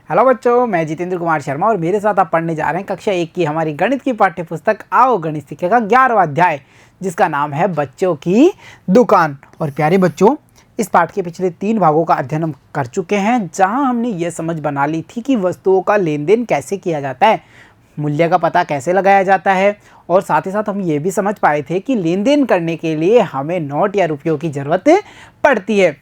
Hello बच्चों, मैं जितेंद्र कुमार शर्मा और मेरे साथ आप पढ़ने जा रहे हैं कक्षा 1 की हमारी गणित की पाठ्य पुस्तक आओ गणित सीखे का 11वां अध्याय, जिसका नाम है बच्चों की दुकान। और प्यारे बच्चों, इस पाठ के पिछले 3 भागों का अध्ययन हम कर चुके हैं, जहां हमने ये समझ बना ली थी कि वस्तुओं का लेन देन कैसे किया जाता है, मूल्य का पता कैसे लगाया जाता है, और साथ ही साथ हम ये भी समझ पाए थे कि लेन देन करने के लिए हमें नोट या रुपयों की ज़रूरत पड़ती है।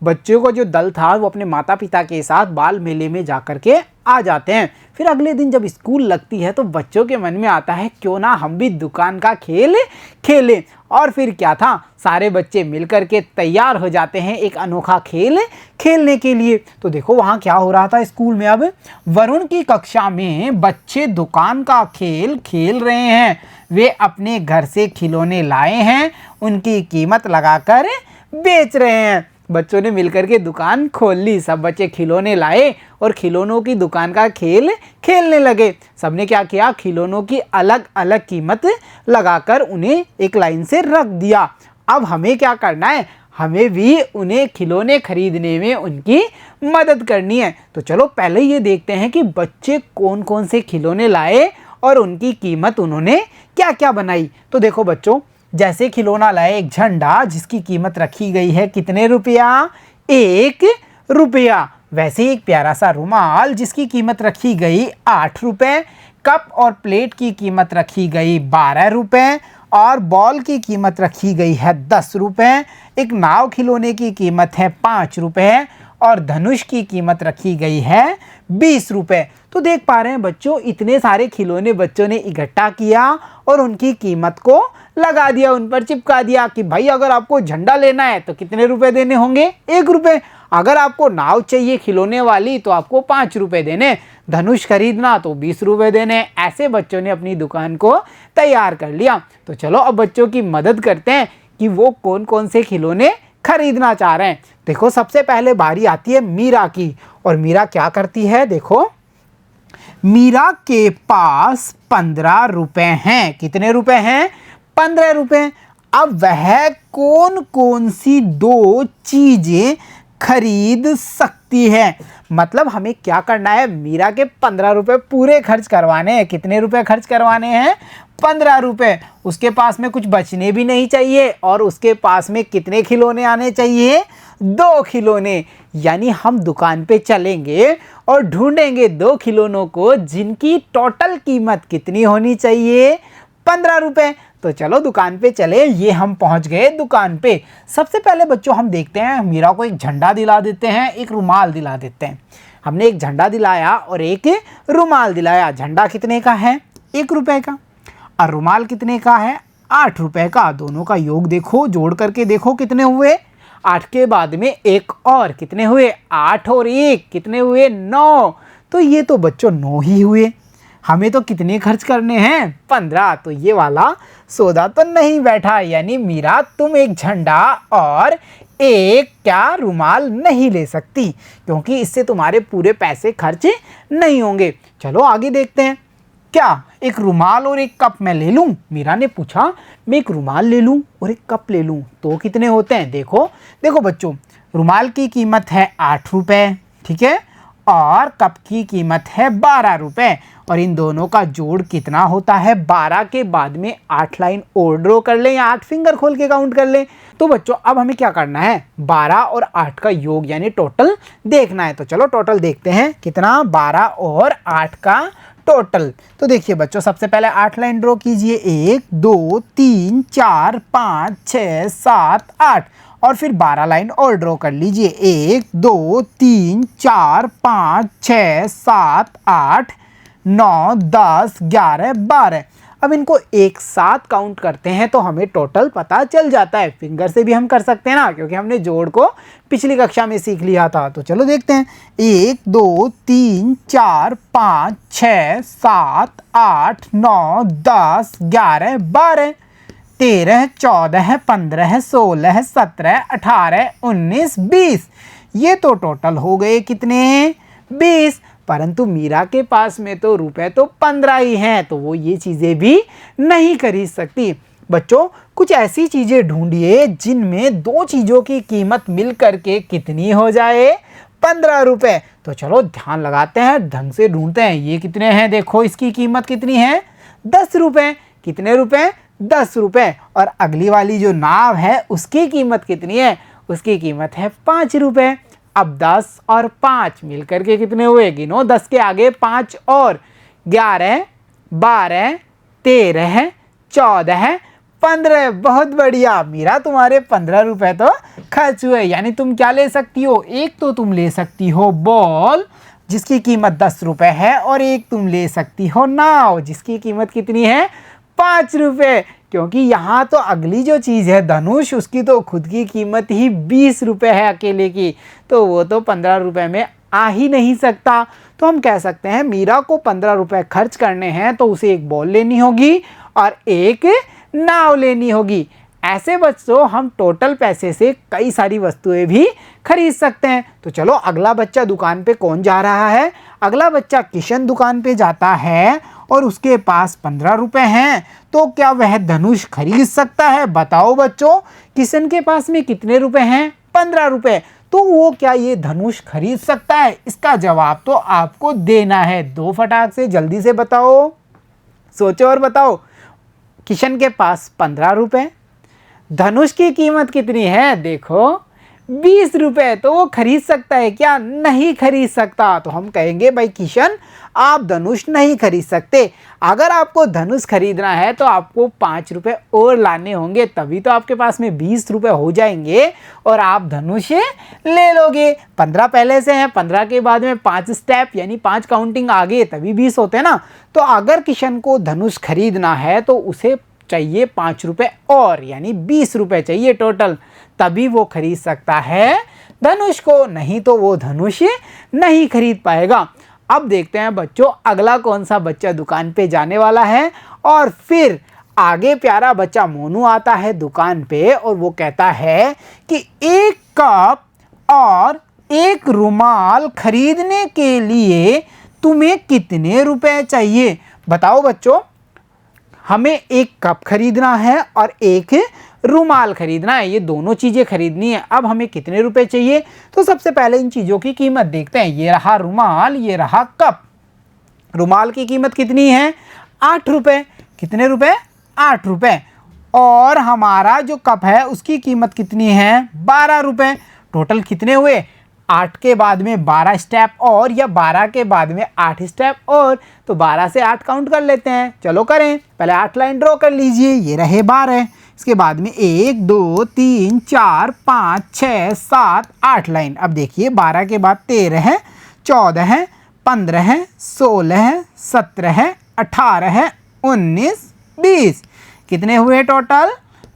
बच्चों को जो दल था वो अपने माता पिता के साथ बाल मेले में जा कर के आ जाते हैं। फिर अगले दिन जब स्कूल लगती है तो बच्चों के मन में आता है क्यों ना हम भी दुकान का खेल खेलें। और फिर क्या था, सारे बच्चे मिलकर के तैयार हो जाते हैं एक अनोखा खेल खेलने के लिए। तो देखो वहाँ क्या हो रहा था स्कूल में। अब वरुण की कक्षा में बच्चे दुकान का खेल खेल रहे हैं। वे अपने घर से खिलौने लाए हैं, उनकी कीमत लगाकर बेच रहे हैं। बच्चों ने मिलकर के दुकान खोल ली, सब बच्चे खिलौने लाए और खिलौनों की दुकान का खेल खेलने लगे। सबने क्या किया, खिलौनों की अलग अलग कीमत लगाकर उन्हें एक लाइन से रख दिया। अब हमें क्या करना है, हमें भी उन्हें खिलौने खरीदने में उनकी मदद करनी है। तो चलो पहले ये देखते हैं कि बच्चे कौन कौन से खिलौने लाए और उनकी कीमत उन्होंने क्या क्या बनाई। तो देखो बच्चों, जैसे खिलौना लाए एक झंडा जिसकी कीमत रखी गई है कितने रुपया, 1 रुपया। वैसे एक प्यारा सा रुमाल जिसकी कीमत रखी गई 8 रुपये। कप और प्लेट की कीमत रखी गई 12 रुपये और बॉल की कीमत रखी गई है 10 रुपये। एक नाव खिलौने की कीमत है 5 रुपये और धनुष की कीमत रखी गई है 20 रुपये। तो देख पा रहे हैं बच्चों, इतने सारे खिलौने बच्चों ने इकट्ठा किया और उनकी कीमत को लगा दिया, उन पर चिपका दिया कि भाई अगर आपको झंडा लेना है तो कितने रुपए देने होंगे, 1 रुपये। अगर आपको नाव चाहिए खिलौने वाली तो आपको 5 रुपये देने, धनुष खरीदना तो 20 रुपये देने। ऐसे बच्चों ने अपनी दुकान को तैयार कर लिया। तो चलो अब बच्चों की मदद करते हैं कि वो कौन कौन से खिलौने खरीदना चाह रहे हैं। देखो सबसे पहले बारी आती है मीरा की, और मीरा क्या करती है, देखो मीरा के पास 15 रुपए हैं। कितने रुपए हैं, 15 रुपए। अब वह कौन कौन सी 2 चीजें खरीद सकती है। मतलब हमें क्या करना है, मीरा के 15 रुपए पूरे खर्च करवाने हैं। कितने रुपए खर्च करवाने हैं, 15 रुपए। उसके पास में कुछ बचने भी नहीं चाहिए और उसके पास में कितने खिलौने आने चाहिए, 2 खिलौने। यानी हम दुकान पे चलेंगे और ढूंढेंगे 2 खिलौनों को जिनकी टोटल कीमत कितनी होनी चाहिए, 15 रुपए। तो चलो दुकान पे चले। ये हम पहुंच गए दुकान पे। सबसे पहले बच्चों हम देखते हैं, मीरा को एक झंडा दिला देते हैं, एक रुमाल दिला देते हैं। हमने एक झंडा दिलाया और एक रुमाल दिलाया। झंडा कितने का है, 1 रुपए का, और रुमाल कितने का है, 8 रुपए का। दोनों का योग देखो, जोड़ करके देखो कितने हुए। 8 के बाद में एक और, कितने हुए, 8 और 1 कितने हुए, 9। तो ये तो बच्चों 9 ही हुए। हमें तो कितने खर्च करने हैं, 15। तो ये वाला सौदा तो नहीं बैठा। यानी मीरा तुम एक झंडा और एक क्या रुमाल नहीं ले सकती, क्योंकि इससे तुम्हारे पूरे पैसे खर्च नहीं होंगे। चलो आगे देखते हैं। क्या एक रुमाल और एक कप मैं ले लूं, मीरा ने पूछा। मैं एक रुमाल ले लूं और एक कप ले लूं तो कितने होते हैं। देखो बच्चों, रुमाल की कीमत है 8 रुपये, ठीक है, और कप की कीमत है 12 रुपये। और इन दोनों का जोड़ कितना होता है, 12 के बाद में 8 लाइन और ड्रॉ कर लें या 8 फिंगर खोल के काउंट कर लें। तो बच्चों अब हमें क्या करना है, 12 और 8 का योग यानी टोटल देखना है। तो चलो टोटल देखते हैं कितना, 12 और 8 का टोटल। तो देखिए बच्चों, सबसे पहले 8 लाइन ड्रॉ कीजिए, 1 2 3 4 5 6 7 8, और फिर 12 लाइन और ड्रॉ कर लीजिए, 1 2 3 4 5 6 7 8 9 10 11 12। अब इनको एक साथ काउंट करते हैं तो हमें टोटल पता चल जाता है। फिंगर से भी हम कर सकते हैं ना, क्योंकि हमने जोड़ को पिछली कक्षा में सीख लिया था। तो चलो देखते हैं, 1 2 3 4 5 6 7 8 9 10 11 12 13 14 15 16 17 18 19 20। ये तो टोटल हो गए कितने, 20। परंतु मीरा के पास में तो रुपए तो 15 ही हैं, तो वो ये चीज़ें भी नहीं खरीद सकती। बच्चों कुछ ऐसी चीज़ें ढूंढिए जिनमें 2 चीज़ों की कीमत मिल करके कितनी हो जाए, 15 रुपए। तो चलो ध्यान लगाते हैं, ढंग से ढूंढते हैं ये कितने हैं। देखो इसकी कीमत कितनी है, 10 रुपए। कितने रुपए, 10 रुपए। और अगली वाली जो नाव है उसकी कीमत कितनी है, उसकी कीमत है 5 रुपए। अब 10 और 5 मिलकर के कितने हुए, गिनो। 10 के आगे 5 और 11, 12, 13, 14, 15। बहुत बढ़िया मीरा, तुम्हारे 15 रुपए तो खर्च हुए। यानी तुम क्या ले सकती हो, एक तो तुम ले सकती हो बॉल जिसकी कीमत 10 रुपए है, और एक तुम ले सकती हो नाव जिसकी कीमत कितनी है, 5 रुपए। क्योंकि यहाँ तो अगली जो चीज़ है धनुष, उसकी तो खुद की कीमत ही 20 रुपए है अकेले की, तो वो तो 15 रुपए में आ ही नहीं सकता। तो हम कह सकते हैं मीरा को 15 रुपए खर्च करने हैं तो उसे एक बॉल लेनी होगी और एक नाव लेनी होगी। ऐसे बच्चों हम टोटल पैसे से कई सारी वस्तुएं भी खरीद सकते हैं। तो चलो अगला बच्चा दुकान पे कौन जा रहा है, अगला बच्चा किशन दुकान पे जाता है और उसके पास 15 रुपए हैं। तो क्या वह धनुष खरीद सकता है, बताओ बच्चों। किशन के पास में कितने रुपए हैं, 15 रुपए। तो वो क्या ये धनुष खरीद सकता है, इसका जवाब तो आपको देना है। दो फटाक से जल्दी से बताओ, सोचो और बताओ। किशन के पास 15 रुपए, धनुष की कीमत कितनी है, देखो 20 रुपए। तो वो खरीद सकता है क्या, नहीं खरीद सकता। तो हम कहेंगे भाई किशन आप धनुष नहीं खरीद सकते। अगर आपको धनुष खरीदना है तो आपको 5 रुपए और लाने होंगे, तभी तो आपके पास में 20 रुपए हो जाएंगे और आप धनुष ले लोगे। 15 पहले से है, 15 के बाद में 5 स्टेप यानी 5 काउंटिंग आगे तभी 20 होते हैं ना। तो अगर किशन को धनुष खरीदना है तो उसे चाहिए 5 रुपए और, यानी 20 रुपए चाहिए टोटल, तभी वो खरीद सकता है धनुष को, नहीं तो वो धनुष नहीं खरीद पाएगा। अब देखते हैं बच्चों अगला कौन सा बच्चा दुकान पे जाने वाला है। और फिर आगे प्यारा बच्चा मोनू आता है दुकान पे और वो कहता है कि एक कप और एक रुमाल खरीदने के लिए तुम्हें कितने रुपए चाहिए, बताओ बच्चों। हमें एक कप खरीदना है और एक रुमाल खरीदना है, ये दोनों चीज़ें खरीदनी है। अब हमें कितने रुपए चाहिए, तो सबसे पहले इन चीज़ों की कीमत देखते हैं। ये रहा रुमाल, ये रहा कप। रुमाल की कीमत कितनी है, 8 रुपए। कितने रुपए, 8 रुपए। और हमारा जो कप है उसकी कीमत कितनी है, 12 रुपए। टोटल कितने हुए, 8 के बाद में 12 स्टेप और, या 12 के बाद में 8 स्टेप और। तो 12 से 8 काउंट कर लेते हैं, चलो करें। पहले 8 लाइन ड्रॉ कर लीजिए, ये रहे 12। इसके बाद में 1 2 3 4 5 6 7 8 लाइन। अब देखिए 12 के बाद 13, 14, 15, 16, 17, 18, 19, 20। कितने हुए टोटल,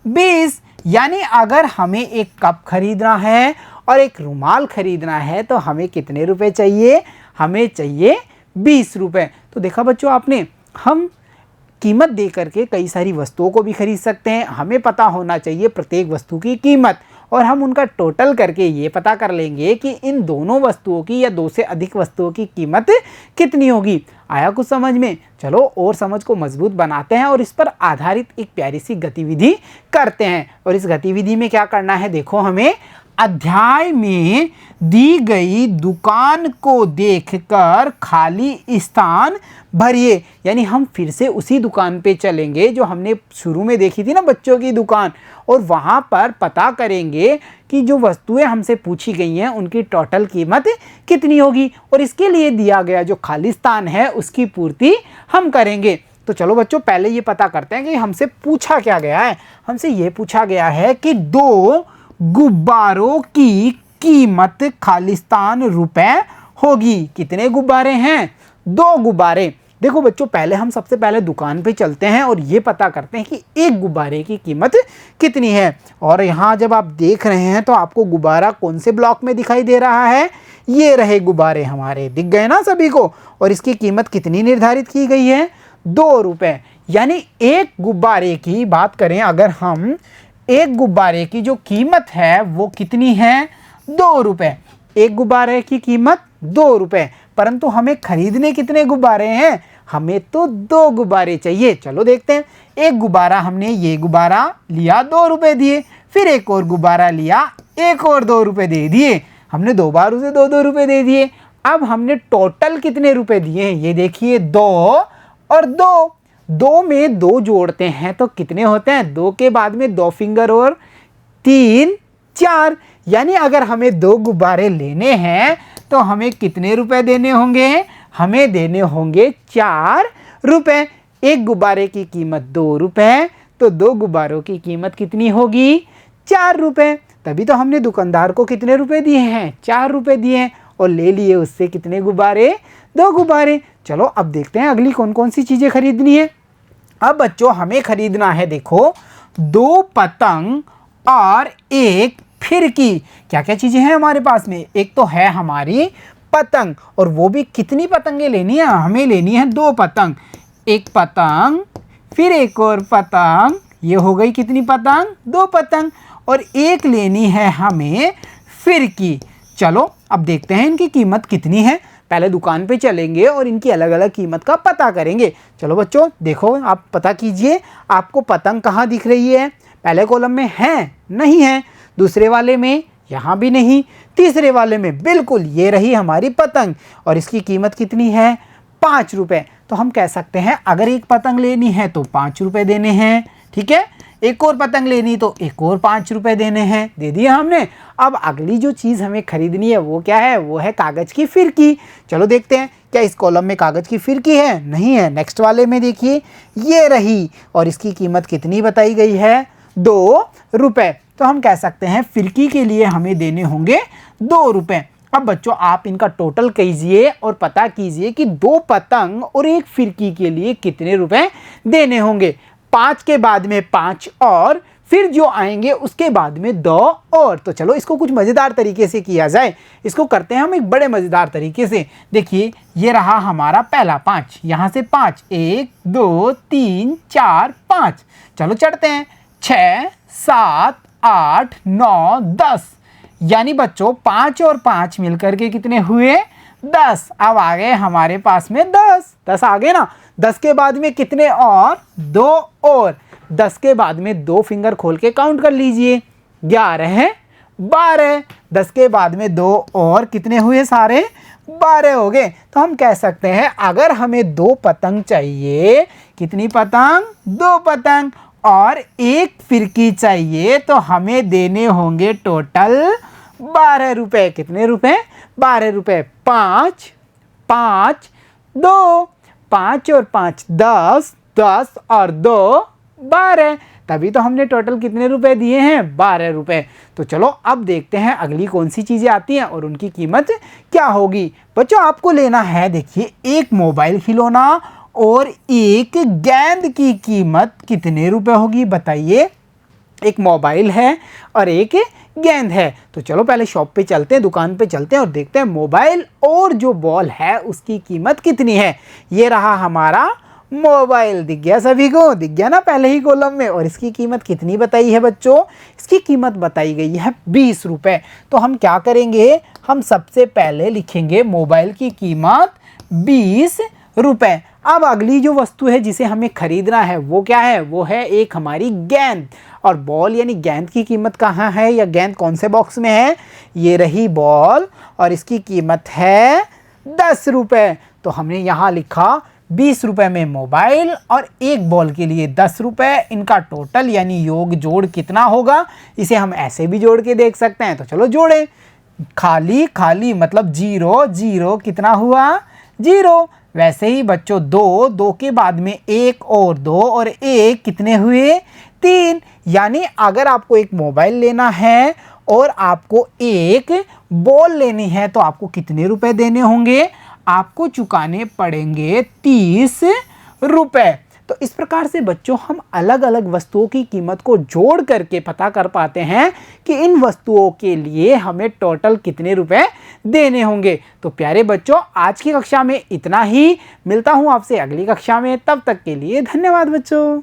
20। यानी अगर हमें एक कप खरीदना है और एक रुमाल खरीदना है तो हमें कितने रुपए चाहिए, हमें चाहिए 20 रुपए। तो देखा बच्चों आपने, हम कीमत दे करके कई सारी वस्तुओं को भी खरीद सकते हैं। हमें पता होना चाहिए प्रत्येक वस्तु की कीमत और हम उनका टोटल करके ये पता कर लेंगे कि इन दोनों वस्तुओं की या 2 से अधिक वस्तुओं की कीमत कितनी होगी। आया कुछ समझ में, चलो और समझ को मजबूत बनाते हैं और इस पर आधारित एक प्यारी सी गतिविधि करते हैं। और इस गतिविधि में क्या करना है, देखो हमें अध्याय में दी गई दुकान को देखकर खाली स्थान भरिए। यानी हम फिर से उसी दुकान पे चलेंगे जो हमने शुरू में देखी थी ना, बच्चों की दुकान, और वहाँ पर पता करेंगे कि जो वस्तुएं हमसे पूछी गई हैं उनकी टोटल कीमत कितनी होगी, और इसके लिए दिया गया जो खाली स्थान है उसकी पूर्ति हम करेंगे। तो चलो बच्चों पहले ये पता करते हैं कि हमसे पूछा क्या गया है। हमसे ये पूछा गया है कि 2 गुब्बारों की कीमत खालिस्तान रुपए होगी। कितने गुब्बारे हैं, 2 गुब्बारे। देखो बच्चों पहले हम सबसे पहले दुकान पे चलते हैं और ये पता करते हैं कि एक गुब्बारे की कीमत कितनी है। और यहाँ जब आप देख रहे हैं तो आपको गुब्बारा कौन से ब्लॉक में दिखाई दे रहा है, ये रहे गुब्बारे हमारे, दिख गए ना सभी को। और इसकी कीमत कितनी निर्धारित की गई है, 2 रुपए। यानी एक गुब्बारे की बात करें अगर हम, एक गुब्बारे की जो कीमत है वो कितनी है, 2 रुपए। एक गुब्बारे की कीमत 2 रुपए, परंतु हमें खरीदने कितने गुब्बारे हैं, हमें तो 2 गुब्बारे चाहिए। चलो देखते हैं। एक गुब्बारा हमने ये गुब्बारा लिया, 2 रुपए दिए, फिर एक और गुब्बारा लिया, एक और 2 रुपए दे दिए। हमने 2 बार उसे 2-2 रुपए दे दिए। अब हमने टोटल कितने रुपए दिए हैं ये देखिए, 2 और 2। 2 में 2 जोड़ते हैं तो कितने होते हैं, 2 के बाद में 2 फिंगर और 3 4, यानी अगर हमें 2 गुब्बारे लेने हैं तो हमें कितने रुपए देने होंगे, हमें देने होंगे 4 रुपए। एक गुब्बारे की कीमत 2 रुपए, तो 2 गुब्बारों की कीमत कितनी होगी, 4 रुपए। तभी तो हमने दुकानदार को कितने रुपए दिए हैं, 4 रुपए दिए हैं, और ले लिए उससे कितने गुब्बारे, 2 गुब्बारे। चलो अब देखते हैं अगली कौन कौन सी चीज़ें खरीदनी है। अब बच्चों हमें खरीदना है, देखो 2 पतंग और 1 फिरकी। क्या क्या चीज़ें हैं हमारे पास में, एक तो है हमारी पतंग, और वो भी कितनी पतंगें लेनी है, हमें लेनी है 2 पतंग। एक पतंग, फिर एक और पतंग, ये हो गई कितनी पतंग, 2 पतंग, और एक लेनी है हमें फिरकी। चलो अब देखते हैं इनकी कीमत कितनी है। पहले दुकान पे चलेंगे और इनकी अलग अलग कीमत का पता करेंगे। चलो बच्चों देखो, आप पता कीजिए, आपको पतंग कहाँ दिख रही है, पहले कॉलम में है, नहीं है, दूसरे वाले में यहाँ भी नहीं, तीसरे वाले में बिल्कुल, ये रही हमारी पतंग, और इसकी कीमत कितनी है, 5 रुपये। तो हम कह सकते हैं अगर एक पतंग लेनी है तो 5 रुपये देने हैं, ठीक है, एक और पतंग लेनी तो एक और 5 रुपये देने हैं, दे दिया हमने। अब अगली जो चीज़ हमें खरीदनी है वो क्या है, वो है कागज़ की फिरकी। चलो देखते हैं क्या इस कॉलम में कागज़ की फिरकी है, नहीं है। नेक्स्ट वाले में देखिए ये रही, और इसकी कीमत कितनी बताई गई है, 2 रुपये। तो हम कह सकते हैं फिरकी के लिए हमें देने होंगे 2 रुपये। अब बच्चों आप इनका टोटल कीजिए और पता कीजिए कि 2 पतंग और 1 फिरकी के लिए कितने रुपए देने होंगे। 5 के बाद में 5 और फिर जो आएंगे उसके बाद में 2 और। तो चलो इसको कुछ मज़ेदार तरीके से किया जाए। इसको करते हैं हम एक बड़े मज़ेदार तरीके से। देखिए ये रहा हमारा पहला 5, यहाँ से 5, 1 2 3 4 5। चलो चढ़ते हैं, 6 7 8 9 10, यानी बच्चों 5 और 5 मिलकर के कितने हुए, 10। अब आ गए हमारे पास में 10 आ गए ना। 10 के बाद में कितने और, 2 और। 10 के बाद में 2 फिंगर खोल के काउंट कर लीजिए, 11 12। 10 के बाद में 2 और कितने हुए, सारे 12 हो गए। तो हम कह सकते हैं अगर हमें 2 पतंग चाहिए, कितनी पतंग, 2 पतंग, और 1 फिरकी चाहिए, तो हमें देने होंगे टोटल 12 रुपये। कितने रुपए, 12 रुपये। 5 5 2, 5 और 5 10, 10 और 2 12। तभी तो हमने टोटल कितने रुपए दिए हैं, 12 रुपये। तो चलो अब देखते हैं अगली कौन सी चीज़ें आती हैं और उनकी कीमत क्या होगी। बच्चों आपको लेना है, देखिए एक मोबाइल खिलौना और एक गेंद की कीमत कितने रुपए होगी बताइए। एक मोबाइल है और एक गेंद है। तो चलो पहले शॉप पे चलते हैं, दुकान पे चलते हैं और देखते हैं मोबाइल और जो बॉल है उसकी कीमत कितनी है। ये रहा हमारा मोबाइल, दिख गया सभी को, दिख गया ना पहले ही कॉलम में। और इसकी कीमत कितनी बताई है बच्चों, इसकी कीमत बताई गई है 20 रुपये। तो हम क्या करेंगे, हम सबसे पहले लिखेंगे मोबाइल की कीमत 20 रुपये। अब अगली जो वस्तु है जिसे हमें खरीदना है वो क्या है, वो है एक हमारी गेंद। और बॉल यानी गेंद की कीमत कहाँ है, या गेंद कौन से बॉक्स में है, ये रही बॉल, और इसकी कीमत है 10 रुपये। तो हमने यहाँ लिखा 20 रुपये में मोबाइल और एक बॉल के लिए 10 रुपये। इनका टोटल यानी योग जोड़ कितना होगा, इसे हम ऐसे भी जोड़ के देख सकते हैं। तो चलो जोड़ें, खाली खाली मतलब 0 0, कितना हुआ, 0। वैसे ही बच्चों 2 2 के बाद में 1 और 2 और 1 कितने हुए, 3। यानी अगर आपको एक मोबाइल लेना है और आपको एक बॉल लेनी है तो आपको कितने रुपए देने होंगे, आपको चुकाने पड़ेंगे 30 रुपए। तो इस प्रकार से बच्चों हम अलग अलग वस्तुओं की कीमत को जोड़ करके पता कर पाते हैं कि इन वस्तुओं के लिए हमें टोटल कितने रुपए देने होंगे। तो प्यारे बच्चों आज की कक्षा में इतना ही, मिलता हूं आपसे अगली कक्षा में, तब तक के लिए धन्यवाद बच्चों।